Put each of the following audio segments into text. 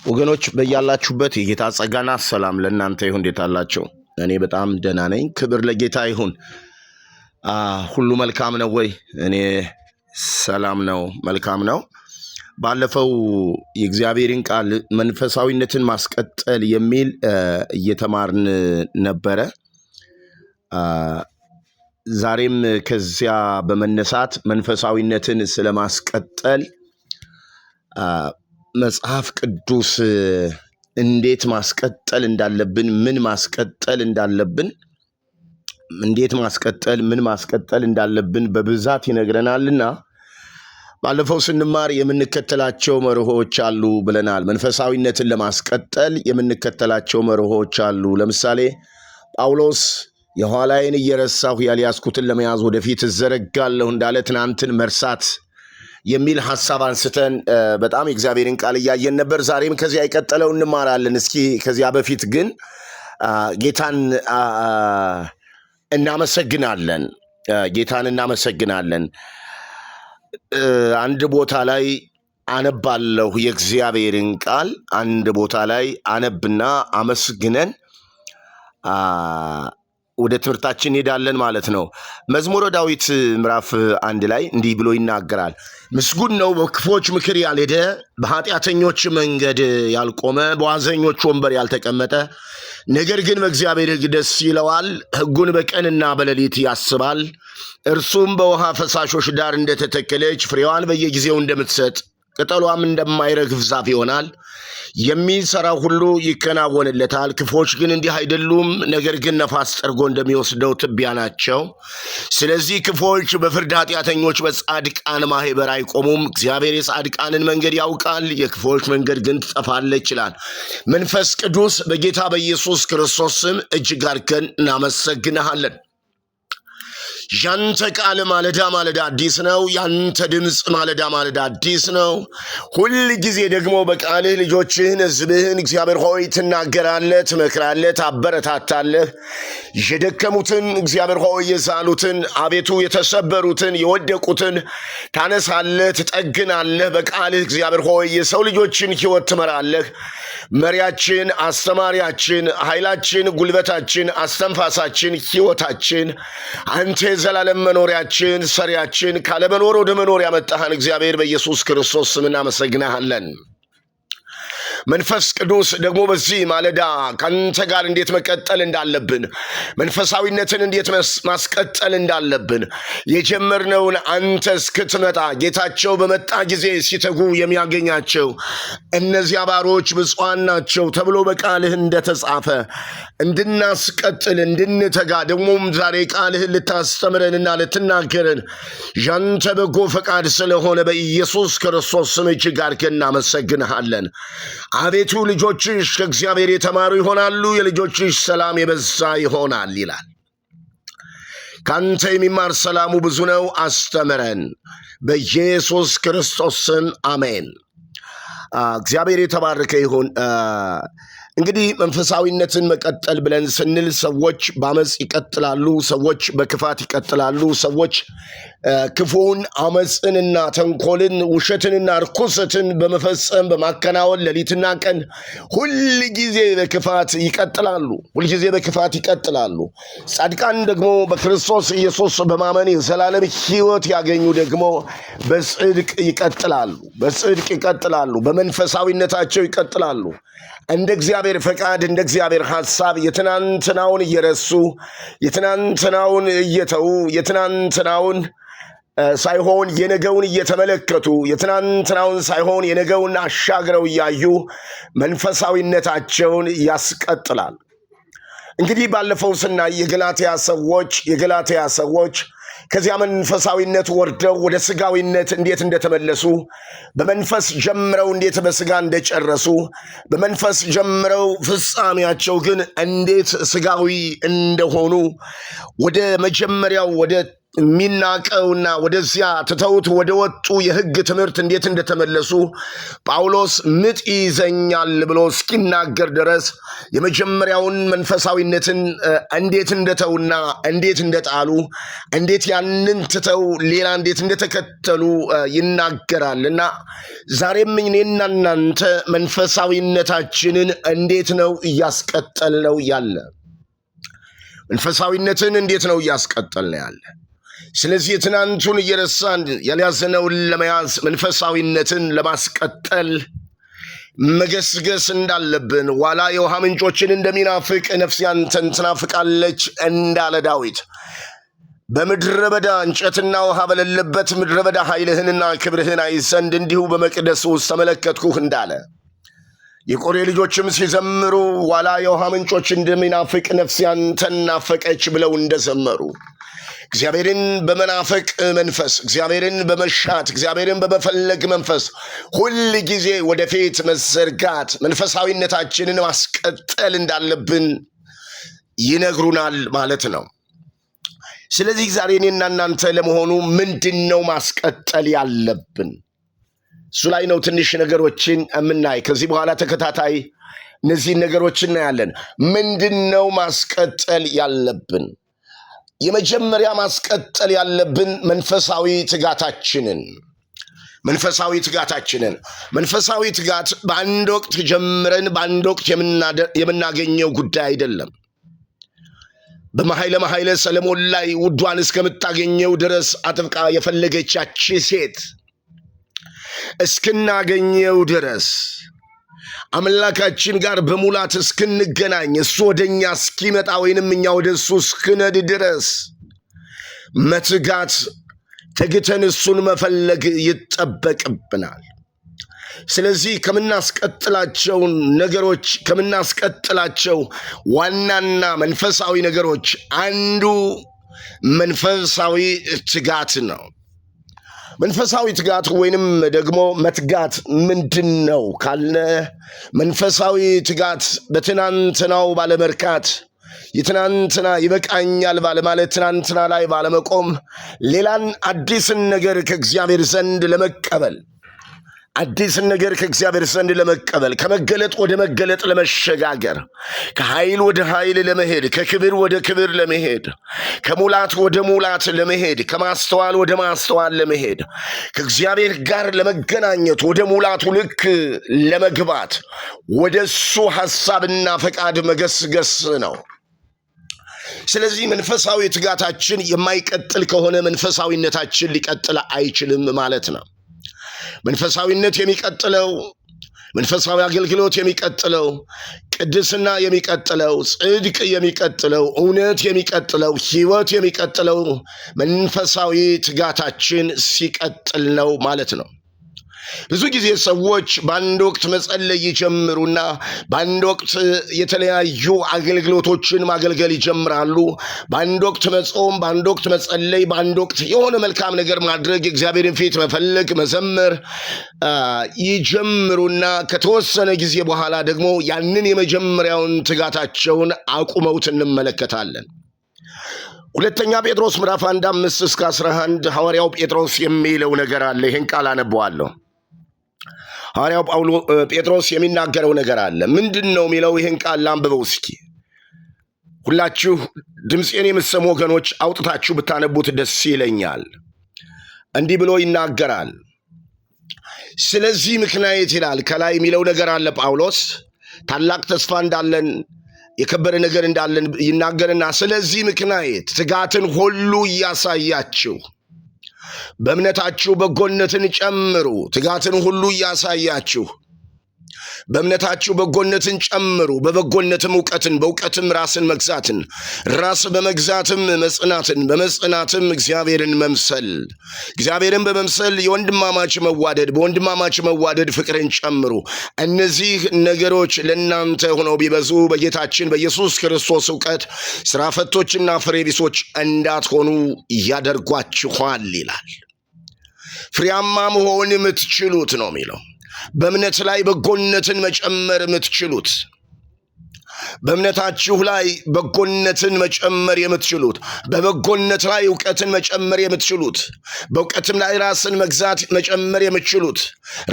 ወገኖች በያላችሁበት የጌታ ጸጋና ሰላም ለእናንተ ይሁን። እንዴት አላችሁ? እኔ በጣም ደህና ነኝ። ክብር ለጌታ ይሁን። ሁሉ መልካም ነው ወይ? እኔ ሰላም ነው፣ መልካም ነው። ባለፈው የእግዚአብሔርን ቃል መንፈሳዊነትን ማስቀጠል የሚል እየተማርን ነበረ። ዛሬም ከዚያ በመነሳት መንፈሳዊነትን ስለማስቀጠል መጽሐፍ ቅዱስ እንዴት ማስቀጠል እንዳለብን፣ ምን ማስቀጠል እንዳለብን፣ እንዴት ማስቀጠል፣ ምን ማስቀጠል እንዳለብን በብዛት ይነግረናልና ባለፈው ስንማር የምንከተላቸው መርሆች አሉ ብለናል። መንፈሳዊነትን ለማስቀጠል የምንከተላቸው መርሆች አሉ። ለምሳሌ ጳውሎስ የኋላዬን እየረሳሁ ያልያዝኩትን ለመያዝ ወደፊት እዘረጋለሁ እንዳለ ትናንትን መርሳት የሚል ሐሳብ አንስተን በጣም የእግዚአብሔርን ቃል እያየን ነበር። ዛሬም ከዚያ የቀጠለው እንማራለን። እስኪ ከዚያ በፊት ግን ጌታን እናመሰግናለን። ጌታን እናመሰግናለን። አንድ ቦታ ላይ አነባለሁ የእግዚአብሔርን ቃል። አንድ ቦታ ላይ አነብና አመስግነን ወደ ትምህርታችን እንሄዳለን ማለት ነው። መዝሙረ ዳዊት ምዕራፍ 1 ላይ እንዲህ ብሎ ይናገራል። ምስጉን ነው በክፎች ምክር ያልሄደ፣ በኃጢአተኞች መንገድ ያልቆመ፣ በዋዘኞች ወንበር ያልተቀመጠ፣ ነገር ግን በእግዚአብሔር ሕግ ደስ ይለዋል፣ ሕጉን በቀንና በሌሊት ያስባል። እርሱም በውሃ ፈሳሾች ዳር እንደተተከለች ፍሬዋን በየጊዜው እንደምትሰጥ ቅጠሏም እንደማይረግፍ ዛፍ ይሆናል። የሚሰራው ሁሉ ይከናወንለታል። ክፎች ግን እንዲህ አይደሉም፣ ነገር ግን ነፋስ ጠርጎ እንደሚወስደው ትቢያ ናቸው። ስለዚህ ክፎች በፍርድ ኃጢአተኞች በጻድቃን ማህበር አይቆሙም። እግዚአብሔር የጻድቃንን መንገድ ያውቃል፣ የክፎች መንገድ ግን ትጠፋለች ይላል። መንፈስ ቅዱስ በጌታ በኢየሱስ ክርስቶስ ስም እጅግ አድርገን እናመሰግንሃለን። ያንተ ቃል ማለዳ ማለዳ አዲስ ነው። ያንተ ድምፅ ማለዳ ማለዳ አዲስ ነው። ሁል ጊዜ ደግሞ በቃልህ ልጆችህን፣ ሕዝብህን እግዚአብሔር ሆይ ትናገራለህ፣ ትመክራለህ፣ ታበረታታለህ። የደከሙትን እግዚአብሔር ሆይ የዛሉትን፣ አቤቱ የተሰበሩትን፣ የወደቁትን ታነሳለህ፣ ትጠግናለህ። በቃልህ እግዚአብሔር ሆይ የሰው ልጆችን ሕይወት ትመራለህ። መሪያችን፣ አስተማሪያችን፣ ኃይላችን፣ ጉልበታችን፣ አስተንፋሳችን፣ ሕይወታችን አንተ የዘላለም መኖሪያችን፣ ሰሪያችን፣ ካለመኖር ወደ መኖር ያመጣህን እግዚአብሔር በኢየሱስ ክርስቶስ ስም እናመሰግንሃለን። መንፈስ ቅዱስ ደግሞ በዚህ ማለዳ ከአንተ ጋር እንዴት መቀጠል እንዳለብን፣ መንፈሳዊነትን እንዴት ማስቀጠል እንዳለብን የጀመርነውን አንተ እስክትመጣ ጌታቸው በመጣ ጊዜ ሲተጉ የሚያገኛቸው እነዚያ ባሮች ብፁዓን ናቸው ተብሎ በቃልህ እንደተጻፈ እንድናስቀጥል እንድንተጋ ደግሞም ዛሬ ቃልህን ልታስተምረንና ልትናገረን ያንተ በጎ ፈቃድ ስለሆነ በኢየሱስ ክርስቶስ ስም እጅግ አድርገን እናመሰግንሃለን። አቤቱ ልጆችሽ ከእግዚአብሔር የተማሩ ይሆናሉ፣ የልጆችሽ ሰላም የበዛ ይሆናል ይላል። ካንተ የሚማር ሰላሙ ብዙ ነው። አስተምረን በኢየሱስ ክርስቶስ ስም አሜን። እግዚአብሔር የተባረከ ይሁን። እንግዲህ መንፈሳዊነትን መቀጠል ብለን ስንል ሰዎች በአመፅ ይቀጥላሉ፣ ሰዎች በክፋት ይቀጥላሉ። ሰዎች ክፉን፣ አመፅንና ተንኮልን፣ ውሸትንና ርኩሰትን በመፈጸም በማከናወን ሌሊትና ቀን ሁልጊዜ በክፋት ይቀጥላሉ፣ ሁልጊዜ በክፋት ይቀጥላሉ። ጻድቃን ደግሞ በክርስቶስ ኢየሱስ በማመን የዘላለም ሕይወት ያገኙ ደግሞ በጽድቅ ይቀጥላሉ፣ በጽድቅ ይቀጥላሉ፣ በመንፈሳዊነታቸው ይቀጥላሉ። እንደ እግዚአብሔር ፈቃድ፣ እንደ እግዚአብሔር ሐሳብ የትናንትናውን እየረሱ የትናንትናውን እየተዉ የትናንትናውን ሳይሆን የነገውን እየተመለከቱ የትናንትናውን ሳይሆን የነገውን አሻግረው እያዩ መንፈሳዊነታቸውን ያስቀጥላል። እንግዲህ ባለፈው ስናይ የገላትያ ሰዎች ከዚያ መንፈሳዊነት ወርደው ወደ ስጋዊነት እንዴት እንደተመለሱ፣ በመንፈስ ጀምረው እንዴት በስጋ እንደጨረሱ፣ በመንፈስ ጀምረው ፍጻሜያቸው ግን እንዴት ስጋዊ እንደሆኑ ወደ መጀመሪያው ወደ የሚናቀውና ወደዚያ ትተውት ወደ ወጡ የሕግ ትምህርት እንዴት እንደተመለሱ ጳውሎስ ምጥ ይዘኛል ብሎ እስኪናገር ድረስ የመጀመሪያውን መንፈሳዊነትን እንዴት እንደተውና እንዴት እንደጣሉ እንዴት ያንን ትተው ሌላ እንዴት እንደተከተሉ ይናገራልና ዛሬም እኔና እናንተ መንፈሳዊነታችንን እንዴት ነው እያስቀጠልነው ያለ? መንፈሳዊነትን እንዴት ነው እያስቀጠልን ያለ? ስለዚህ ትናንቱን እየረሳን ያልያዝነውን ለመያዝ መንፈሳዊነትን ለማስቀጠል መገስገስ እንዳለብን ዋላ የውሃ ምንጮችን እንደሚናፍቅ ነፍሴ አንተን ትናፍቃለች እንዳለ ዳዊት በምድረ በዳ እንጨትና ውሃ በሌለበት ምድረ በዳ ኃይልህንና ክብርህን አይ ዘንድ እንዲሁ በመቅደሱ ውስጥ ተመለከትኩህ እንዳለ የቆሬ ልጆችም ሲዘምሩ ዋላ የውሃ ምንጮች እንደሚናፍቅ ነፍሴ አንተን ናፈቀች ብለው እንደዘመሩ እግዚአብሔርን በመናፈቅ መንፈስ እግዚአብሔርን በመሻት እግዚአብሔርን በመፈለግ መንፈስ ሁል ጊዜ ወደፊት መዘርጋት መንፈሳዊነታችንን ማስቀጠል እንዳለብን ይነግሩናል ማለት ነው። ስለዚህ ዛሬ እኔና እናንተ ለመሆኑ ምንድነው ማስቀጠል ያለብን? እሱ ላይ ነው ትንሽ ነገሮችን የምናይ። ከዚህ በኋላ ተከታታይ እነዚህ ነገሮችን እናያለን። ምንድነው ማስቀጠል ያለብን? የመጀመሪያ ማስቀጠል ያለብን መንፈሳዊ ትጋታችንን። መንፈሳዊ ትጋት በአንድ ወቅት ጀምረን በአንድ ወቅት የምናገኘው ጉዳይ አይደለም። በመኃይለ ሰለሞን ላይ ውዷን እስከምታገኘው ድረስ አጥብቃ የፈለገቻች ሴት እስክናገኘው ድረስ አምላካችን ጋር በሙላት እስክንገናኝ እሱ ወደኛ እስኪመጣ ወይንም እኛ ወደ እሱ እስክነድ ድረስ መትጋት ተግተን እሱን መፈለግ ይጠበቅብናል። ስለዚህ ከምናስቀጥላቸው ነገሮች ከምናስቀጥላቸው ዋናና መንፈሳዊ ነገሮች አንዱ መንፈሳዊ ትጋት ነው። መንፈሳዊ ትጋት ወይንም ደግሞ መትጋት ምንድን ነው ካልነ መንፈሳዊ ትጋት በትናንትናው ባለመርካት የትናንትና ይበቃኛል ባለማለት ትናንትና ላይ ባለመቆም ሌላን አዲስን ነገር ከእግዚአብሔር ዘንድ ለመቀበል ከመገለጥ ወደ መገለጥ ለመሸጋገር ከኃይል ወደ ኃይል ለመሄድ ከክብር ወደ ክብር ለመሄድ ከሙላት ወደ ሙላት ለመሄድ ከማስተዋል ወደ ማስተዋል ለመሄድ ከእግዚአብሔር ጋር ለመገናኘት ወደ ሙላቱ ልክ ለመግባት ወደ እሱ ሐሳብና ፈቃድ መገስገስ ነው። ስለዚህ መንፈሳዊ ትጋታችን የማይቀጥል ከሆነ መንፈሳዊነታችን ሊቀጥል አይችልም ማለት ነው። መንፈሳዊነት የሚቀጥለው መንፈሳዊ አገልግሎት የሚቀጥለው ቅድስና የሚቀጥለው ጽድቅ የሚቀጥለው እውነት የሚቀጥለው ሕይወት የሚቀጥለው መንፈሳዊ ትጋታችን ሲቀጥል ነው ማለት ነው። ብዙ ጊዜ ሰዎች በአንድ ወቅት መጸለይ ይጀምሩና በአንድ ወቅት የተለያዩ አገልግሎቶችን ማገልገል ይጀምራሉ። በአንድ ወቅት መጾም፣ በአንድ ወቅት መጸለይ፣ በአንድ ወቅት የሆነ መልካም ነገር ማድረግ፣ እግዚአብሔርን ፊት መፈለግ፣ መዘመር ይጀምሩና ከተወሰነ ጊዜ በኋላ ደግሞ ያንን የመጀመሪያውን ትጋታቸውን አቁመውት እንመለከታለን። ሁለተኛ ጴጥሮስ ምዕራፍ 1:5-11 ሐዋርያው ጴጥሮስ የሚለው ነገር አለ። ይህን ቃል አነበዋለሁ። ሐዋርያው ጴጥሮስ የሚናገረው ነገር አለ። ምንድን ነው የሚለው? ይህን ቃል ላንብበው እስኪ። ሁላችሁ ድምፄን የምትሰሙ ወገኖች አውጥታችሁ ብታነቡት ደስ ይለኛል። እንዲህ ብሎ ይናገራል። ስለዚህ ምክንያት ይላል። ከላይ የሚለው ነገር አለ። ጳውሎስ ታላቅ ተስፋ እንዳለን የከበረ ነገር እንዳለን ይናገርና ስለዚህ ምክንያት ትጋትን ሁሉ እያሳያችሁ በእምነታችሁ በጎነትን ጨምሩ። ትጋትን ሁሉ እያሳያችሁ በእምነታችሁ በጎነትን ጨምሩ፣ በበጎነትም እውቀትን፣ በእውቀትም ራስን መግዛትን፣ ራስ በመግዛትም መጽናትን፣ በመጽናትም እግዚአብሔርን መምሰል፣ እግዚአብሔርን በመምሰል የወንድማማች መዋደድ፣ በወንድማማች መዋደድ ፍቅርን ጨምሩ። እነዚህ ነገሮች ለእናንተ ሆነው ቢበዙ በጌታችን በኢየሱስ ክርስቶስ እውቀት ሥራ ፈቶችና ፍሬ ቢሶች እንዳትሆኑ ያደርጓችኋል ይላል። ፍሬያማ መሆን የምትችሉት ነው የሚለው በእምነት ላይ በጎነትን መጨመር የምትችሉት በእምነታችሁ ላይ በጎነትን መጨመር የምትችሉት፣ በበጎነት ላይ እውቀትን መጨመር የምትችሉት፣ በእውቀትም ላይ ራስን መግዛት መጨመር የምትችሉት፣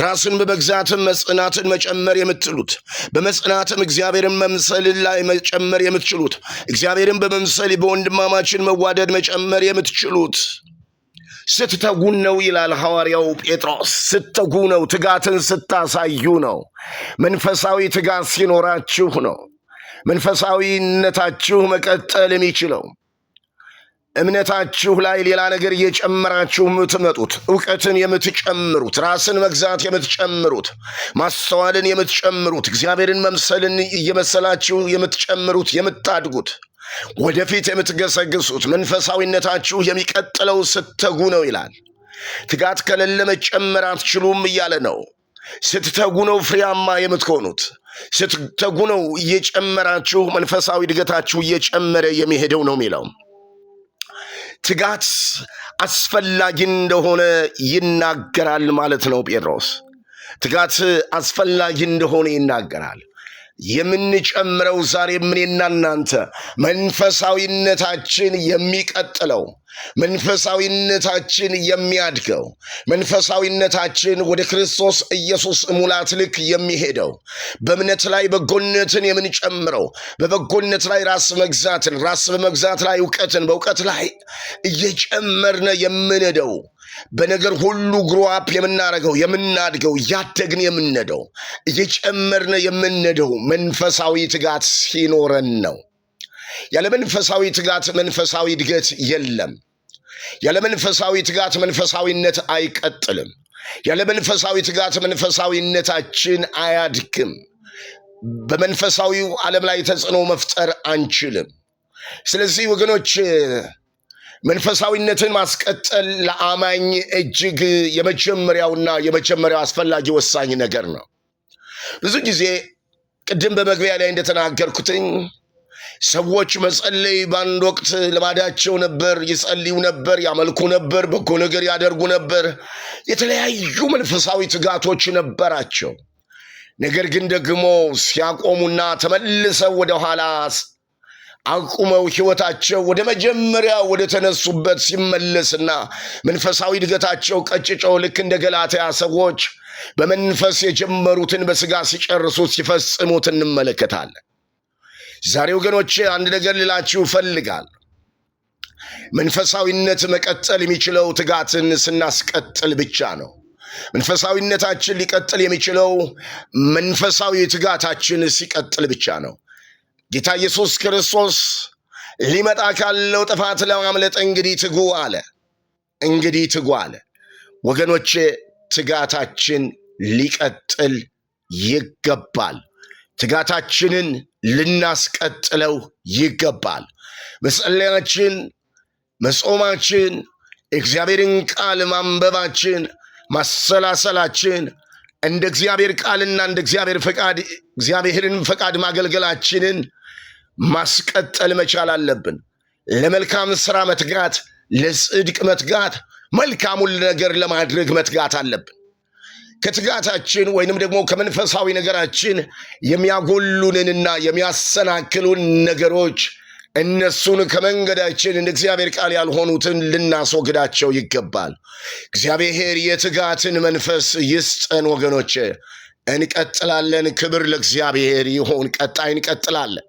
ራስን በመግዛትም መጽናትን መጨመር የምትችሉት፣ በመጽናትም እግዚአብሔርን መምሰልን ላይ መጨመር የምትችሉት፣ እግዚአብሔርን በመምሰል በወንድማማችን መዋደድ መጨመር የምትችሉት ስትተጉ ነው ይላል ሐዋርያው ጴጥሮስ። ስትተጉ ነው፣ ትጋትን ስታሳዩ ነው። መንፈሳዊ ትጋት ሲኖራችሁ ነው መንፈሳዊነታችሁ መቀጠል የሚችለው። እምነታችሁ ላይ ሌላ ነገር እየጨመራችሁ የምትመጡት፣ እውቀትን የምትጨምሩት፣ ራስን መግዛት የምትጨምሩት፣ ማስተዋልን የምትጨምሩት፣ እግዚአብሔርን መምሰልን እየመሰላችሁ የምትጨምሩት፣ የምታድጉት፣ ወደፊት የምትገሰግሱት፣ መንፈሳዊነታችሁ የሚቀጥለው ስትተጉ ነው ይላል። ትጋት ከሌለ መጨመር አትችሉም እያለ ነው። ስትተጉ ነው ፍሬያማ የምትሆኑት። ስትተጉ ነው እየጨመራችሁ መንፈሳዊ እድገታችሁ እየጨመረ የሚሄደው ነው የሚለው። ትጋት አስፈላጊ እንደሆነ ይናገራል ማለት ነው ጴጥሮስ። ትጋት አስፈላጊ እንደሆነ ይናገራል። የምንጨምረው ዛሬ እኔና እናንተ መንፈሳዊነታችን የሚቀጥለው፣ መንፈሳዊነታችን የሚያድገው፣ መንፈሳዊነታችን ወደ ክርስቶስ ኢየሱስ ሙላት ልክ የሚሄደው፣ በእምነት ላይ በጎነትን የምንጨምረው፣ በበጎነት ላይ ራስ መግዛትን፣ ራስ በመግዛት ላይ እውቀትን፣ በእውቀት ላይ እየጨመርነ የምንሄደው፣ በነገር ሁሉ ግሮአፕ የምናደርገው፣ የምናድገው፣ እያደግን የምንሄደው፣ እየጨመርነ የምንሄደው መንፈሳዊ ትጋት ሲኖረን ነው። ያለ መንፈሳዊ ትጋት መንፈሳዊ እድገት የለም። ያለ መንፈሳዊ ትጋት መንፈሳዊነት አይቀጥልም። ያለ መንፈሳዊ ትጋት መንፈሳዊነታችን አያድግም። በመንፈሳዊው ዓለም ላይ ተጽዕኖ መፍጠር አንችልም። ስለዚህ ወገኖች መንፈሳዊነትን ማስቀጠል ለአማኝ እጅግ የመጀመሪያው አስፈላጊ ወሳኝ ነገር ነው። ብዙ ጊዜ ቅድም በመግቢያ ላይ እንደተናገርኩትኝ ሰዎች መጸለይ በአንድ ወቅት ልማዳቸው ነበር። ይጸልዩ ነበር፣ ያመልኩ ነበር፣ በጎ ነገር ያደርጉ ነበር። የተለያዩ መንፈሳዊ ትጋቶች ነበራቸው። ነገር ግን ደግሞ ሲያቆሙና ተመልሰው ወደ ኋላ አቁመው ሕይወታቸው ወደ መጀመሪያ ወደ ተነሱበት ሲመለስና መንፈሳዊ እድገታቸው ቀጭጨው ልክ እንደ ገላትያ ሰዎች በመንፈስ የጀመሩትን በሥጋ ሲጨርሱት ሲፈጽሙት እንመለከታለን። ዛሬ ወገኖቼ አንድ ነገር ልላችሁ እፈልጋለሁ። መንፈሳዊነት መቀጠል የሚችለው ትጋትን ስናስቀጥል ብቻ ነው። መንፈሳዊነታችን ሊቀጥል የሚችለው መንፈሳዊ ትጋታችን ሲቀጥል ብቻ ነው። ጌታ ኢየሱስ ክርስቶስ ሊመጣ ካለው ጥፋት ለማምለጥ እንግዲህ ትጉ አለ። ወገኖቼ ትጋታችን ሊቀጥል ይገባል። ትጋታችንን ልናስቀጥለው ይገባል። መጸለያችን፣ መጾማችን፣ እግዚአብሔርን ቃል ማንበባችን፣ ማሰላሰላችን፣ እንደ እግዚአብሔር ቃልና እንደ እግዚአብሔር ፈቃድ እግዚአብሔርን ፈቃድ ማገልገላችንን ማስቀጠል መቻል አለብን። ለመልካም ሥራ መትጋት፣ ለጽድቅ መትጋት፣ መልካሙን ነገር ለማድረግ መትጋት አለብን። ከትጋታችን ወይንም ደግሞ ከመንፈሳዊ ነገራችን የሚያጎሉንንና የሚያሰናክሉን ነገሮች እነሱን ከመንገዳችን እንደ እግዚአብሔር ቃል ያልሆኑትን ልናስወግዳቸው ይገባል። እግዚአብሔር የትጋትን መንፈስ ይስጠን። ወገኖች እንቀጥላለን። ክብር ለእግዚአብሔር ይሁን። ቀጣይ እንቀጥላለን።